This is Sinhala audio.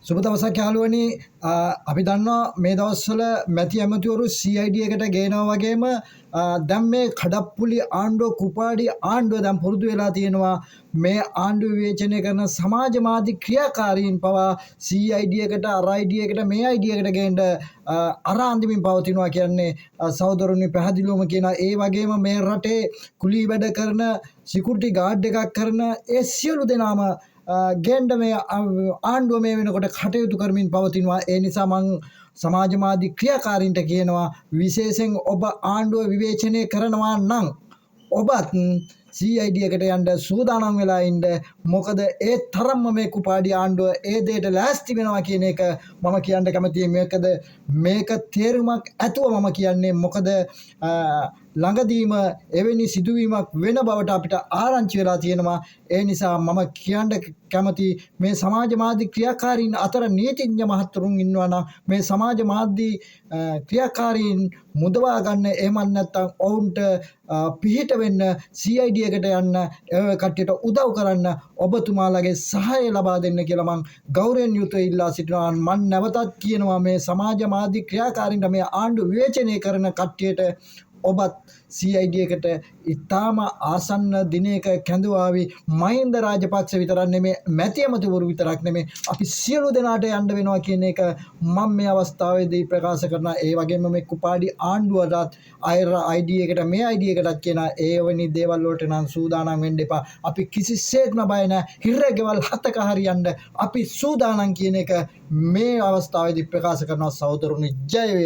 සුබ දවසක් යාළුවනි. අපි දන්නවා මේ දවස්වල මැති ඇමතිවරු CID එකට ගේනවා වගේම දැන් මේ කඩප්පුලි ආණ්ඩුව කුපාඩි ආණ්ඩුව දැන් පුරුදු වෙලා තියෙනවා මේ ආණ්ඩුව විවේචනය කරන සමාජ මාධ්‍ය ක්‍රියාකාරීන් පවා CID එකට RID එකට මේ ID එකට ගේන්න අරාන්දිමින් පවතිනවා කියන්නේ සහෝදරනි පැහැදිලිවම කියනවා. ඒ වගේම මේ රටේ කුලී වැඩ කරන සිකියුරිටි ගාඩ් එකක් කරන ඒ සියලු දෙනාම ගේන්න මේ ආණ්ඩුව මේ වෙනකොට කටයුතු කරමින් පවතිනවා. ඒ නිසා මං සමාජ මාධ්‍ය ක්‍රියාකාරීන්ට කියනවා විශේෂයෙන් ඔබ ආණ්ඩුව විවේචනය කරනවා නම් ඔබත් CID එකට යන්න සූදානම් වෙලා ඉන්න. මොකද ඒ තරම්ම මේ කුපාඩි ආණ්ඩුව ඒ දෙයට ලෑස්ති වෙනවා කියන එක මම කියන්න කැමතියි. මේක තේරුමක් ඇතුව මම කියන්නේ. මොකද ළඟදීම එවැනි සිදුවීමක් වෙන බවට අපිට ආරංචි වෙලා තියෙනවා. ඒ නිසා මම කියන්න කැමති මේ සමාජ මාධ්‍ය ක්‍රියාකාරීන් අතර නීතිඥ මහත්වරුන් ඉන්නවා නම් මේ සමාජ මාධ්‍ය ක්‍රියාකාරීන් මුදවා ගන්න, එහෙම නැත්නම් ඔවුන්ට පිහිට වෙන්න CID එකට යන්න, කට්ටියට උදව් කරන්න ඔබතුමාලගේ සහාය ලබා දෙන්න කියලා මං ගෞරවයෙන් යුතුව ඉල්ලා සිටිනවා. මම නැවතත් කියනවා මේ සමාජ මාධ්‍ය ක්‍රියාකාරීන්ට මේ ආණ්ඩුව විවේචනය කරන කට්ටියට ඔබත් CID එකට ඉතාම ආසන්න දිනයක කැඳවාවි. මහින්ද රාජපක්ෂ විතරක් නෙමෙයි, මැති ඇමතිවරු විතරක් නෙමෙයි, අපි සියලු දෙනාට යන්න වෙනවා කියන එක මම මේ අවස්ථාවේදී ප්‍රකාශ කරනවා. ඒ වගේම මේ කුපාඩි ආණ්ඩුවටත් ID එකට මේ ID එකටත් කියන ඒවැනි දේවල් වලට නම් සූදානම් වෙන්න එපා. අපි කිසිසේත්ම බය නැහැ. හිරගෙවල් හතක හරියන්න අපි සූදානම් කියන එක මේ අවස්ථාවේදී ප්‍රකාශ කරනවා. සහෝදරුනි, ජය වේවා.